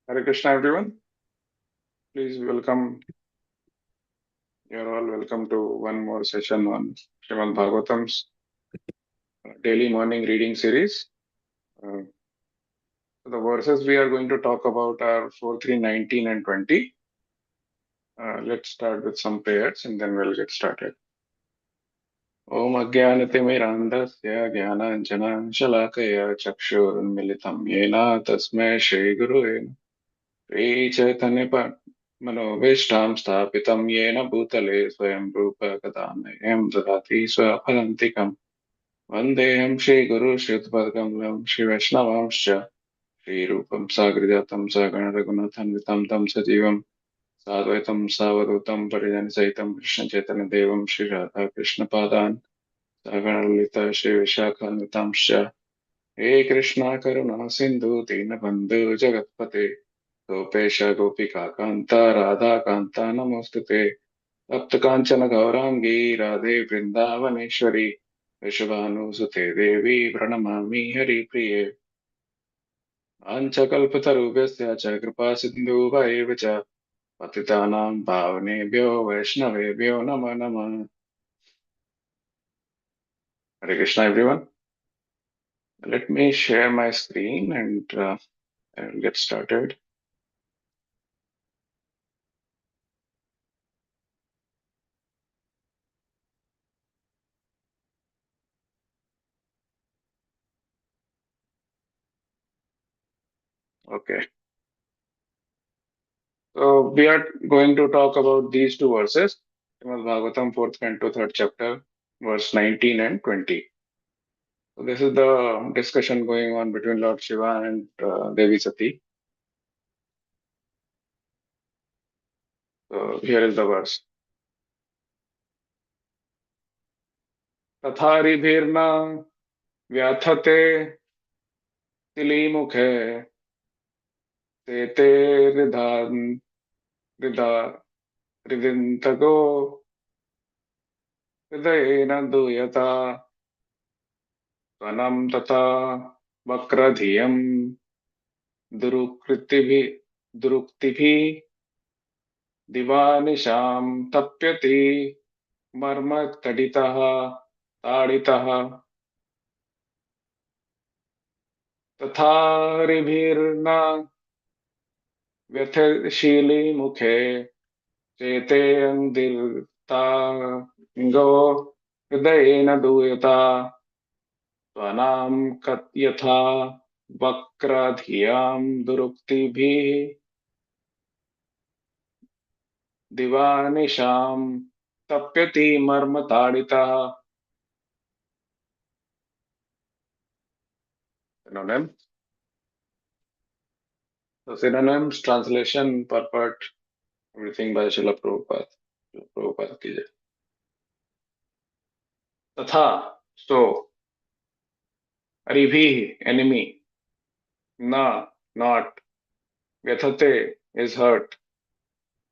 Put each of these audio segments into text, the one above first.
Hare Krishna, everyone. Please welcome. You're all welcome to one more session on Srimad Bhagavatam's daily morning reading series. Uh, the verses we are going to talk about are 4, 3, 19, and 20. Let's start with some prayers and then we'll get started. Om Ajnanatimirandasya Jnananjana Shalakaya Chakshurmilitam Yena Tasmai Shri Gurue Shri Chaitanya Manobishtam Sthapitam Yena Bhutale Swayam Rupa Kadamaham Dadati Swaphalantikam Vandeham Shri Guru Shritpadkamlam Shri Vaishnavamscha Shri Rupam Sagrijatam Sagana Raghunathan Vitam Tam Sajivam Sadvaitam Savadutam Parijani Saitam Krishna Chaitanya Devam Shri Radha Krishna Padan Sagana Lalita Shri Vishakhanvitamscha He Krishna Karuna Sindhu Dinabandhu Jagatpate Gopesh गोपिका कांता राधा कांता नमोस्तुते तप्त कांचन गौरांगी राधे वृंदावनेश्वरी विश्वानुसुते देवी प्रणमामि हरिप्रिये आञ्चकल्पतरुभ्यश्च च कृपा सिन्धुभैव च पतितानां पावनेभ्यो वैष्णवेभ्यो नमो नमः. Hare Krishna, everyone. Let me share my screen and I'll get started. Okay. So we are going to talk about these two verses, Srimad Bhagavatam, 4th canto, 3rd chapter, verse 19 and 20. So this is the discussion going on between Lord Shiva and Devi Sati. So here is the verse. Tatharibhirna vyathate tilimukhe tete ridhan ridha rivintago ridayena duyata tvanam tata vakradhiyam दुरुक्तिभिः दुरुक्तिभिः दिवानिशां तप्यति मर्मतडितः ताडितः तथारिभिर्न व्यथशीली मुखे चेतेऽङ्दिर्ताङ्गो हृदयेन दूयता त्वनां यथा वक्रधियां दुरुक्तिभिः दिवानिशां तप्यति मर्मताडितः. Synonym. So synonyms, translation, purport, everything by Srila Prabhupada. Srila Prabhupada ki jai. Tatha, so, aribhi, enemy, na, not, vyathate, is hurt,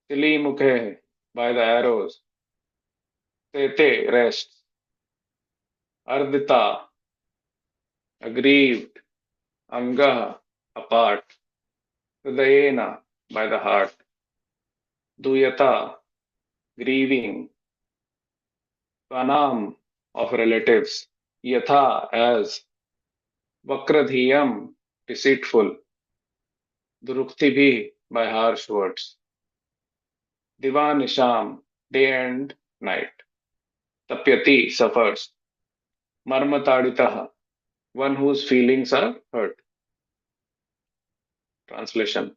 tili mukhe, by the arrows, tete, rests, ardita, aggrieved, anga, apart, hridayena, by the heart, duyata, grieving, tvanam, of relatives, yatha, as, vakradhiyam, deceitful, duruktibhi, by harsh words, divanisham, day and night, tapyati, suffers, marmataditaha, one whose feelings are hurt. Translation.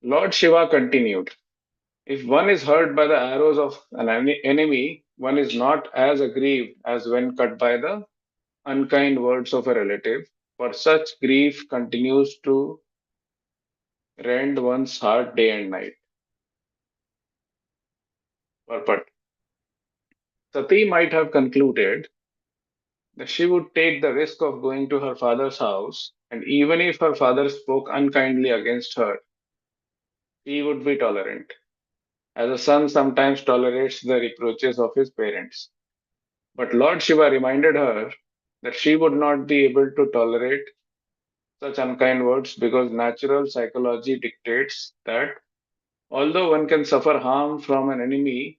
Lord Shiva continued, if one is hurt by the arrows of an enemy, one is not as aggrieved as when cut by the unkind words of a relative, for such grief continues to rend one's heart day and night. Purport. Sati might have concluded that she would take the risk of going to her father's house, and even if her father spoke unkindly against her, she would be tolerant, as a son sometimes tolerates the reproaches of his parents. But Lord Shiva reminded her that she would not be able to tolerate such unkind words because natural psychology dictates that although one can suffer harm from an enemy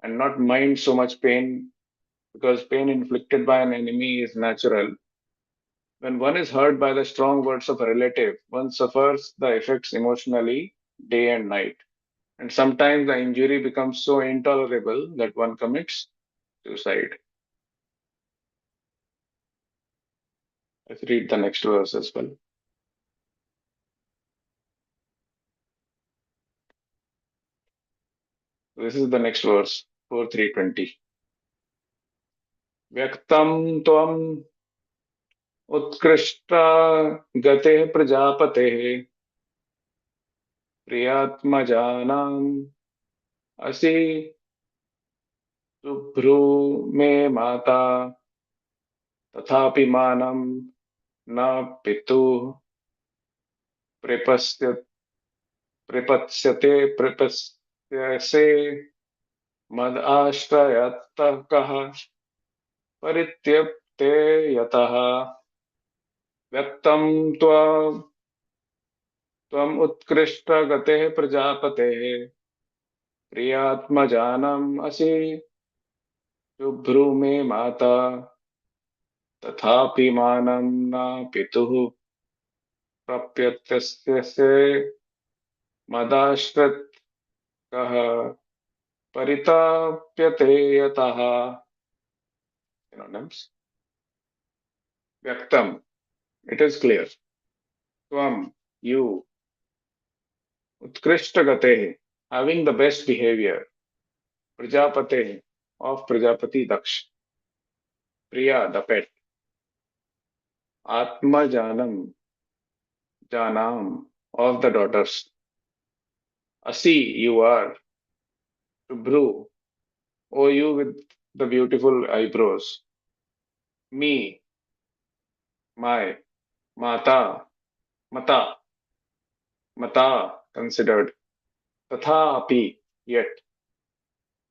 and not mind so much pain, because pain inflicted by an enemy is natural, when one is hurt by the strong words of a relative, one suffers the effects emotionally day and night. And sometimes the injury becomes so intolerable that one commits suicide. Let's read the next verse as well. This is the next verse, 4320. व्यक्तं त्वम् उत्कृष्टा गतेः प्रजापतेः प्रियात्मजानाम् असि शुभ्रू मे माता तथापि मानं न पितुः प्रपश्य प्रपत्स्यते प्रपत्स्यसे मदाश्रयतः कः परित्यक्ते यतः व्यक्तं त्वम् उत्कृष्टगतेः प्रजापतेः प्रियात्मजानम् असि शुभ्रू मे माता तथापि मानं न पितुः प्रप्यत्यस्य मदाश्रितः कः परिताप्यते यतः. Synonyms. Vyaktam, it is clear. Tvam, you. Utkrishta having the best behavior. Prajapate, of Prajapati Daksh. Priya, the pet. Atmajanam, Janam, of the daughters. Asi, you are. Shubhru, O you with the beautiful eyebrows. Me, my. Mata, Mata, Mata, considered. Tatha api, yet.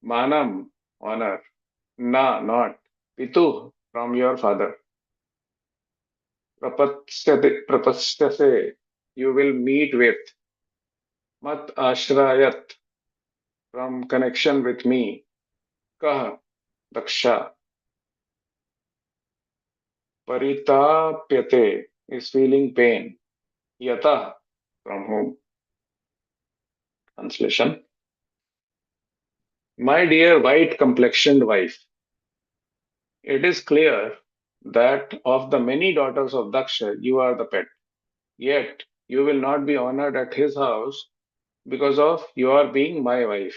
Manam, honor. Na, not. Pitu, from your father. Prapashyase, you will meet with. Mat ashrayat, from connection with me. Kah, Daksha. Paritapyate, is feeling pain. Yata, from whom? Translation. My dear white complexioned wife, it is clear that of the many daughters of Daksha, you are the pet. Yet, you will not be honored at his house because of your being my wife.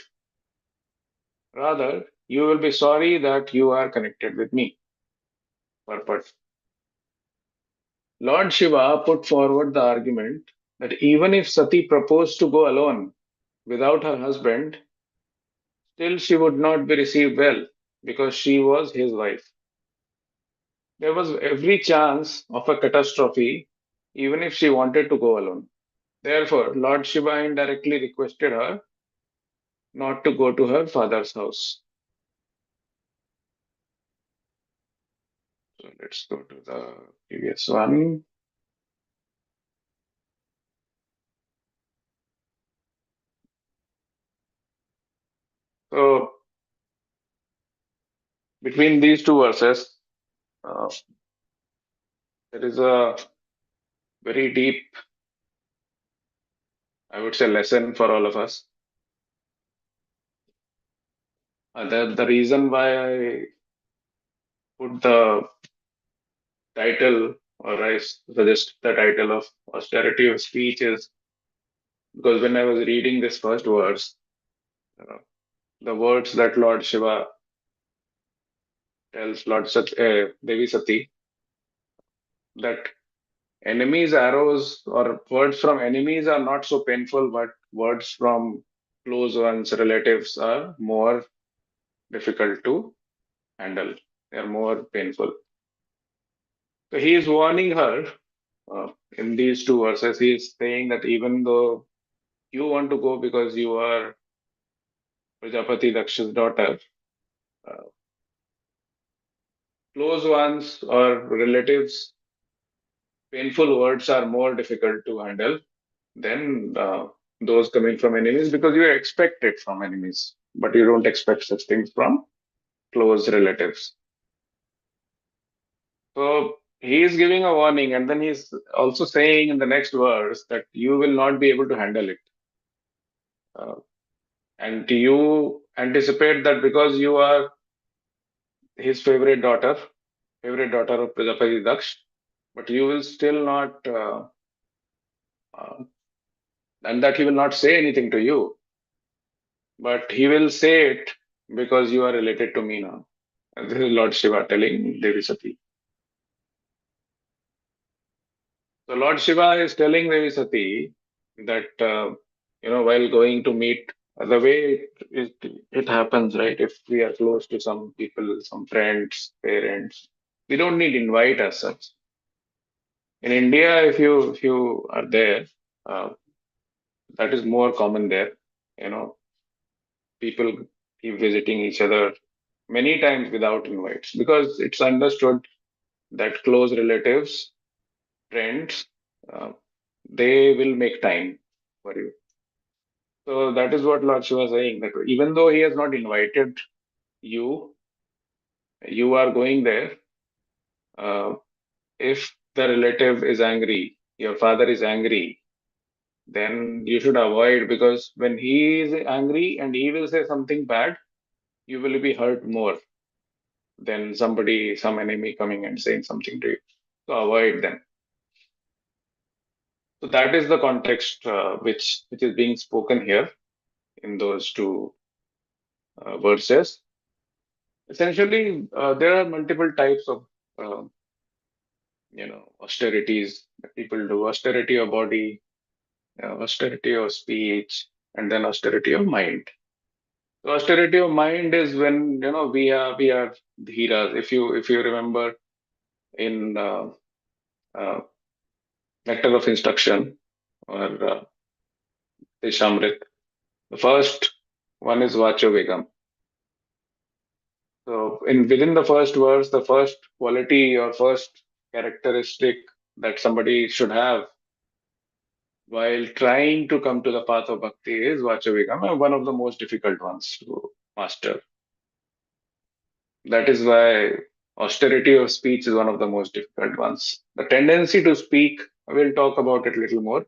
Rather, you will be sorry that you are connected with me. Purport. Lord Shiva put forward the argument that even if Sati proposed to go alone without her husband, still she would not be received well because she was his wife. There was every chance of a catastrophe even if she wanted to go alone. Therefore, Lord Shiva indirectly requested her not to go to her father's house. So let's go to the previous one. So between these two verses, uh, there is a very deep, I would say, lesson for all of us. The reason why I put the title, or I suggest the title of Austerity of Speech, is because when I was reading this first verse, uh, the words that Lord Shiva tells Devi Sati, that enemies' arrows or words from enemies are not so painful, but words from close ones, relatives are more difficult to handle. They are more painful. So he is warning her in these two verses. He is saying that even though you want to go because you are Prajapati Daksha's daughter, uh, close ones or relatives painful words are more difficult to handle than those coming from enemies, because you expect it from enemies, but you don't expect such things from close relatives. So he is giving a warning, and then he's also saying in the next verse that you will not be able to handle it. Uh, and you anticipate that because you are his favorite daughter of Prajapati Daksh, but you will still not, uh, and that he will not say anything to you, but he will say it because you are related to me now. And this is Lord Shiva telling Devi Sati. So Lord Shiva is telling Devi Sati that while going to meet, the way it happens, right? If we are close to some people, some friends, parents, we don't need invite as such. In India, if you are there, uh, that is more common there. You know, people keep visiting each other many times without invites, because it's understood that close relatives, friends, uh, they will make time for you. So that is what Lord Shiva was saying, that even though he has not invited you, you are going there. Uh, if the relative is angry, your father is angry, then you should avoid, because when he is angry and he will say something bad, you will be hurt more than some enemy coming and saying something to you. So avoid them. So that is the context which is being spoken here in those two verses. Essentially, there are multiple types of uh, austerities that people do: austerity of body, austerity of speech, and then austerity of mind. So austerity of mind is when we are dhiras. If you remember in uh, nectar of instruction, or Deshamrit, the first one is Vacho Vegam. So in within the first verse, the first quality or first characteristic that somebody should have while trying to come to the path of bhakti is Vachavigam, and one of the most difficult ones to master. That is why austerity of speech is one of the most difficult ones. The tendency to speak, we'll talk about it a little more,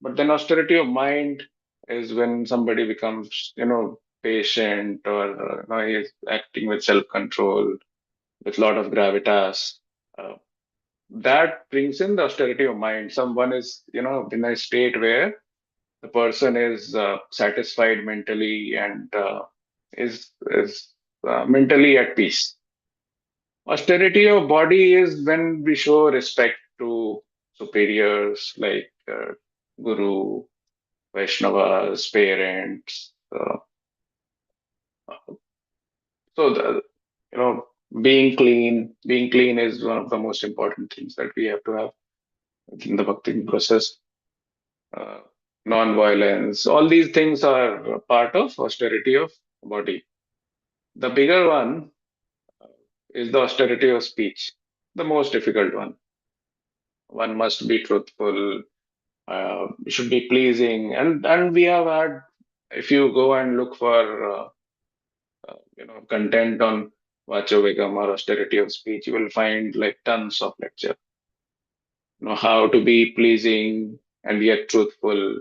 but then austerity of mind is when somebody becomes, patient, or he is acting with self-control, with a lot of gravitas. Uh, that brings in the austerity of mind. Someone is, in a state where the person is satisfied mentally and is mentally at peace. Austerity of body is when we show respect to superiors like guru, Vaishnavas, parents. So the you know being clean is one of the most important things that we have to have in the bhakti process. Uh, Non-violence, all these things are a part of austerity of body. The bigger one is the austerity of speech, the most difficult one. One must be truthful, should be pleasing, and we have had. If you go and look for content on Vachavegam or austerity of speech, you will find like tons of lecture. How to be pleasing and yet truthful.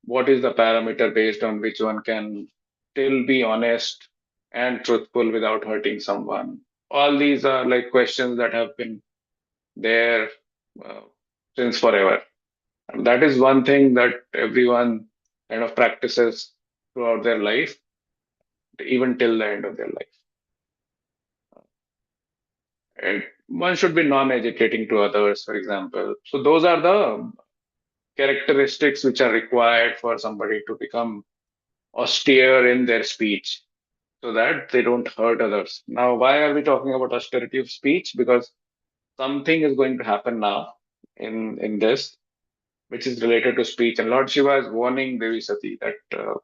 What is the parameter based on which one can still be honest and truthful without hurting someone? All these are like questions that have been there uh, since forever. And that is one thing that everyone kind of practices throughout their life, even till the end of their life. And one should be non-agitating to others, for example. So those are the characteristics which are required for somebody to become austere in their speech, so that they don't hurt others. Now, why are we talking about austerity of speech? Because something is going to happen now in this, which is related to speech. And Lord Shiva is warning Devi Sati that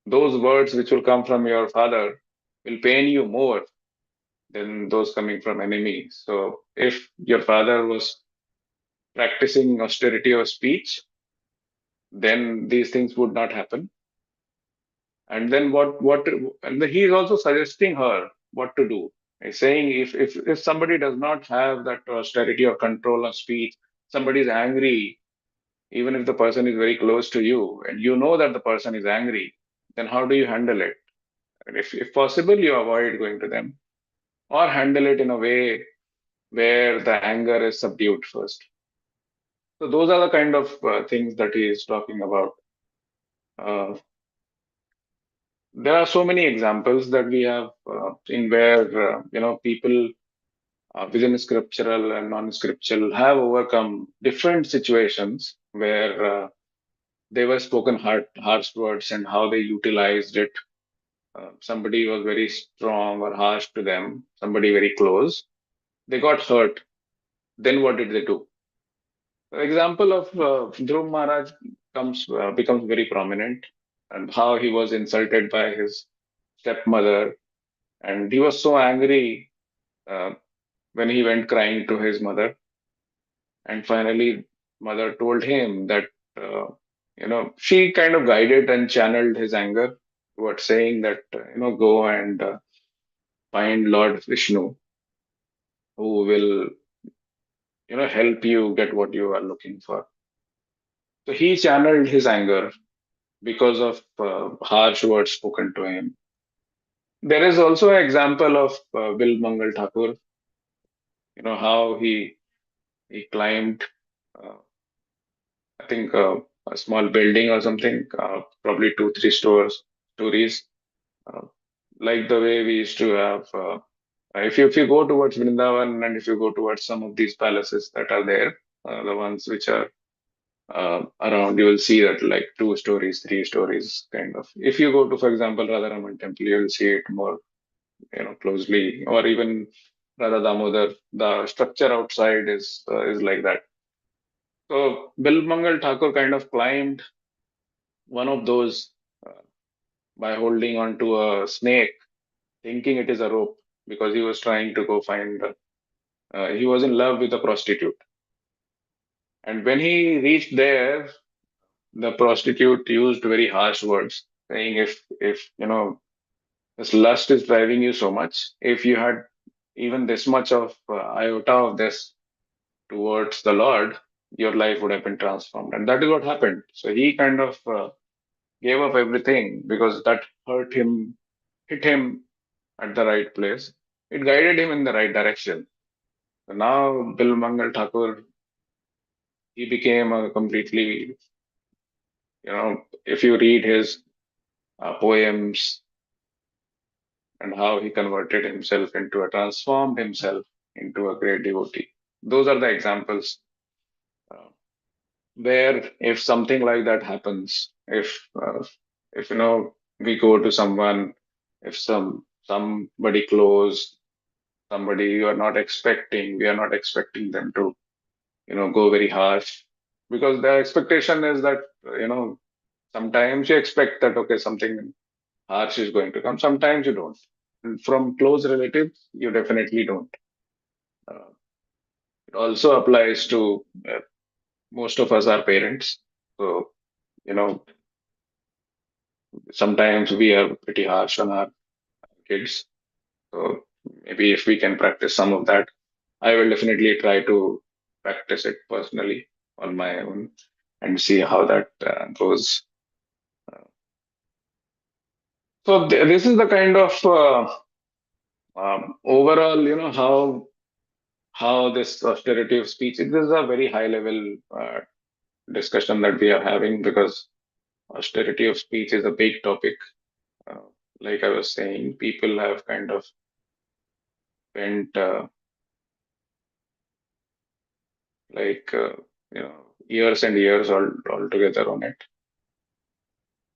those words which will come from your father will pain you more than those coming from enemies. So if your father was practicing austerity of speech, then these things would not happen. And then and he is also suggesting her what to do. He's saying if somebody does not have that austerity or control of speech, somebody is angry, even if the person is very close to you, and you know that the person is angry, then how do you handle it? And if possible, you avoid going to them or handle it in a way where the anger is subdued first. So those are the kind of things that he is talking about. Uh, there are so many examples that we have in where people within scriptural and non-scriptural have overcome different situations where they were spoken harsh words and how they utilized it. Somebody was very strong or harsh to them, somebody very close. They got hurt. Then what did they do? The example of Dhruv Maharaj becomes very prominent, and how he was insulted by his stepmother, and he was so angry uh, when he went crying to his mother, and finally, mother told him that she kind of guided and channeled his anger towards saying that go and find Lord Vishnu, who will help you get what you are looking for. So he channeled his anger because of harsh words spoken to him. There is also an example of Bill Mangal Thakur, how he climbed, uh, I think, a small building or something, probably two, three stories, uh, like the way we used to have. If you go towards Vrindavan and if you go towards some of these palaces that are there, the ones which are around, you will see that like 2 stories, 3 stories, kind of. If you go to, for example, Radharaman Temple, you will see it more, closely, or even Radha Damodar. The structure outside is like that. So Bill Mangal Thakur kind of climbed one of those uh, by holding onto a snake, thinking it is a rope, because he was trying to go find. He was in love with a prostitute, and when he reached there, the prostitute used very harsh words, saying, if this lust is driving you so much, if you had even this much of iota of this towards the Lord, your life would have been transformed. And that is what happened. So he kind of gave up everything because that hurt him, hit him at the right place. It guided him in the right direction. So now Bill Mangal Thakur, he became a completely, if you read his poems and how he converted himself into transformed himself into a great devotee. Those are the examples uh, where if something like that happens, if we go to someone, if somebody close, somebody you are not expecting, we are not expecting them to go very harsh, because the expectation is that sometimes you expect that okay, something harsh is going to come, sometimes you don't. And from close relatives, you definitely don't. uh, it also applies to most of us are parents, so you know sometimes we are pretty harsh on our kids. So maybe if we can practice some of that, I will definitely try to practice it personally on my own and see how that goes. So this is the kind of overall, how this austerity of speech. This is a very high level discussion that we are having, because austerity of speech is a big topic. Uh, like I was saying, people have kind of spent like years and years all together on it.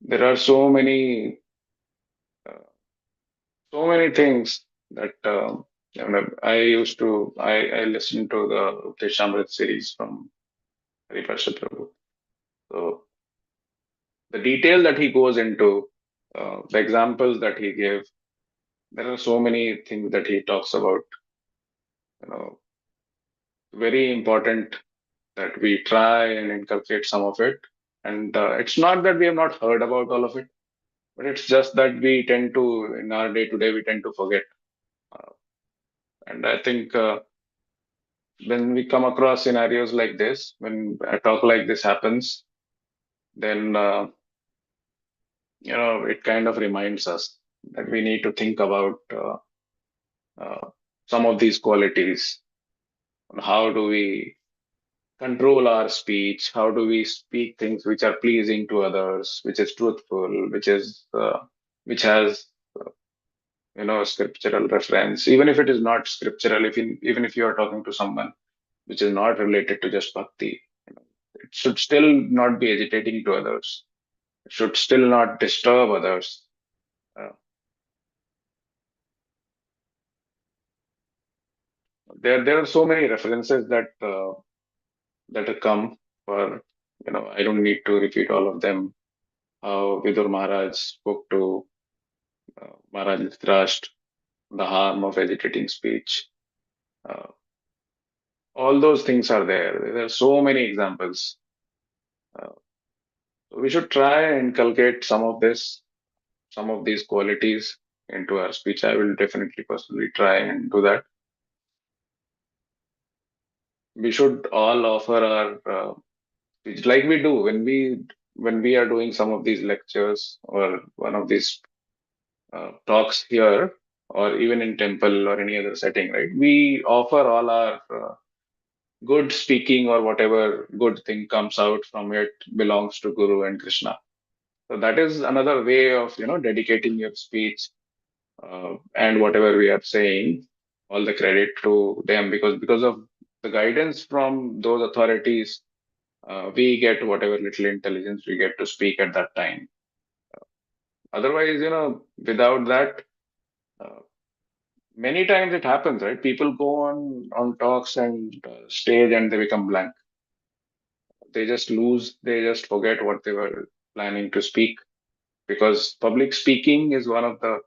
There are so many things that I listened to the Updeshamrit series from Haripasha Prabhu. So the detail that he goes into, the examples that he gave, there are so many things that he talks about. You know, very important. that we try and inculcate some of it. And it's not that we have not heard about all of it, but it's just that we tend to, in our day to day, we tend to forget. Uh, and I think when we come across scenarios like this, when a talk like this happens, then it kind of reminds us that we need to think about uh, some of these qualities. And how do we control our speech? How do we speak things which are pleasing to others, which is truthful, which has scriptural reference, even if it is not scriptural. Even if you are talking to someone which is not related to just bhakti, it should still not be agitating to others. It should still not disturb others. Uh, there are so many references that have come for, I don't need to repeat all of them. How Vidur Maharaj spoke to Maharaj Dhritarashtra, the harm of agitating speech. Uh, all those things are there. There are so many examples. Uh, so we should try and inculcate some of these qualities into our speech. I will definitely personally try and do that. We should all offer our speech like we do when we are doing some of these lectures or one of these talks here, or even in temple or any other setting, right? We offer all our good speaking, or whatever good thing comes out from it belongs to Guru and Krishna. So that is another way of dedicating your speech, and whatever we are saying, all the credit to them, because of the guidance from those authorities, we get whatever little intelligence we get to speak at that time. Otherwise, without that, uh, many times it happens, right? People go on talks and stage, and they become blank. They just forget what they were planning to speak, because public speaking is one of the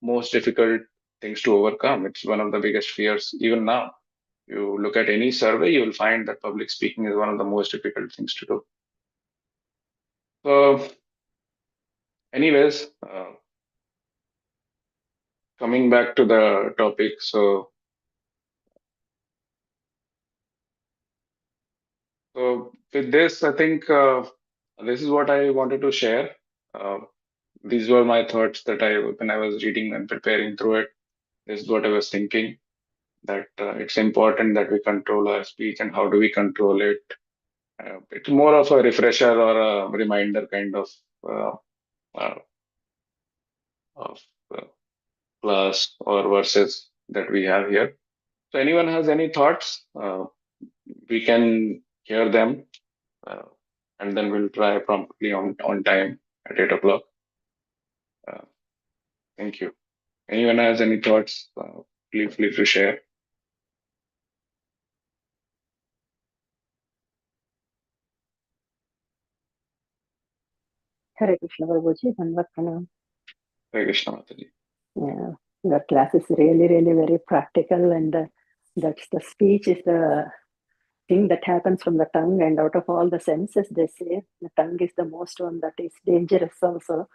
most difficult things to overcome. It's one of the biggest fears even now. You look at any survey, you will find that public speaking is one of the most difficult things to do. So, anyways, coming back to the topic. So with this, I think this is what I wanted to share. Uh, these were my thoughts that when I was reading and preparing through it, this is what I was thinking, that it's important that we control our speech, and how do we control it. It's more of a refresher or a reminder kind uh, uh, of uh, class or verses that we have here. So anyone has any thoughts, we can hear them, uh, and then we'll try promptly on time at 8 o'clock. Uh, thank you. Anyone has any thoughts, please feel free to share. Hare Krishna Prabhuji, Dandavat Pranam. Hare Krishna Mataji. Yeah, the class is really, really very practical, and that's the speech is the thing that happens from the tongue, and out of all the senses, they say the tongue is the most one that is dangerous also.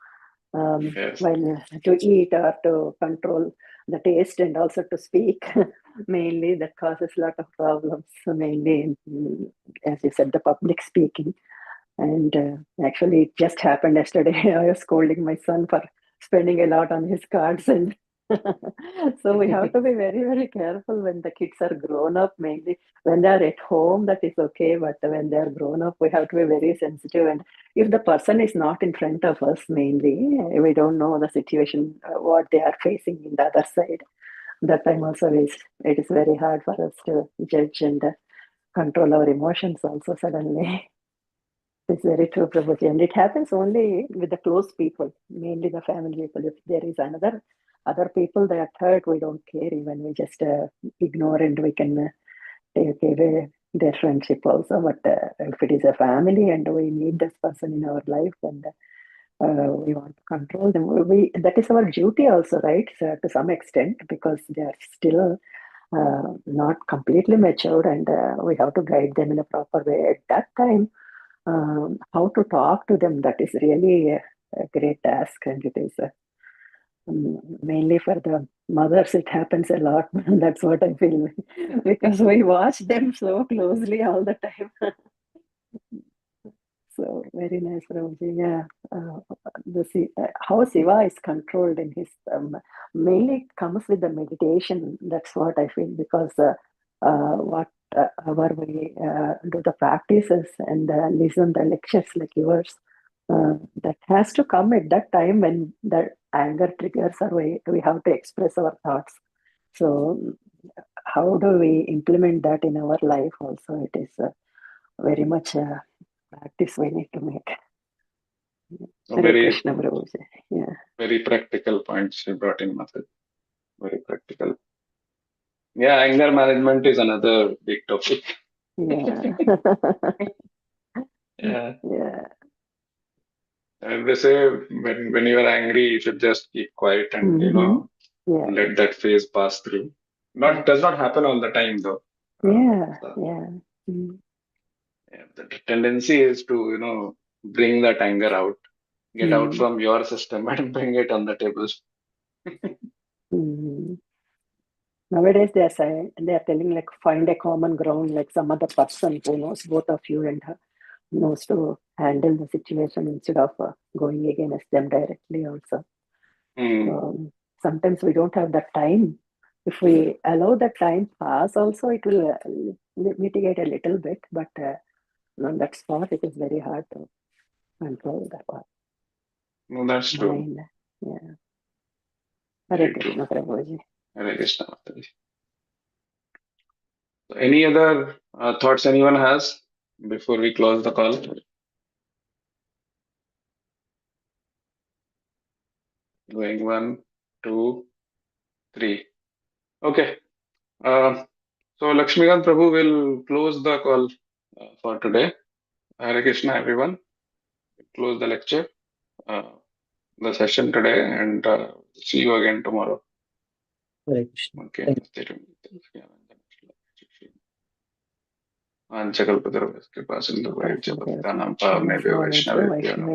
Yes. When to eat or to control the taste, and also to speak, mainly that causes a lot of problems. So mainly, as you said, the public speaking. And actually, it just happened yesterday. I was scolding my son for spending a lot on his cards, and so we have to be very, very careful when the kids are grown up. Mainly when they are at home, that is okay, but when they are grown up, we have to be very sensitive. And if the person is not in front of us, mainly we don't know the situation, what they are facing in the other side. That time also it is very hard for us to judge and control our emotions also suddenly. It's very true, Prabhuji. And it happens only with the close people, mainly the family people. If there is other people that hurt, we don't care even. We just ignore, and we can take away their friendship also. But if it is a family and we need this person in our life, and we want to control them, that is our duty also, right? So to some extent, because they are still not completely matured, and we have to guide them in a proper way. At that time, how to talk to them, that is really a great task, and it is mainly for the mothers, it happens a lot. That's what I feel, because we watch them so closely all the time. So very nice, Prabhuji. Yeah, how Shiva is controlled in his mainly it comes with the meditation. That's what I feel, because what our we do the practices and listen the lectures like yours. That has to come at that time when the anger triggers, or we have to express our thoughts. So how do we implement that in our life? Also, it is very much practice we need to make. So Hare Krishna, Prabhuji. Yeah. very practical points you brought in, Method. Very practical. Yeah, anger management is another big topic. Yeah. Yeah. Yeah. And they say when you are angry, you should just keep quiet and Yeah. let that phase pass through. Does not happen all the time though. Yeah. So, Yeah. Mm. yeah, the tendency is to bring that anger out, get out from your system and bring it on the table. Mm. Nowadays they are saying, they are telling like find a common ground, like some other person who knows both of you and knows to handle the situation instead of going against them directly also. So sometimes we don't have that time. If we allow that time pass, also it will mitigate a little bit, but on that spot it is very hard to control that part. No, that's true. Mind. Yeah. Hare Very Krishna, true. Prabhuji. Hare Krishna, Mataji. So any other thoughts anyone has before we close the call? Going 1, 2, 3. Okay. So Lakshmikant Prabhu will close the call for today. Hare Krishna, everyone. Close the lecture, the session today, and see you again tomorrow. Hare Krishna. Okay. Thank वाञ्छकल्पतरुभ्यश्च कृपासिन्धुभ्यश्च पतितानां Vaishnava पावनेभ्यो वैष्णवेभ्यो नमः।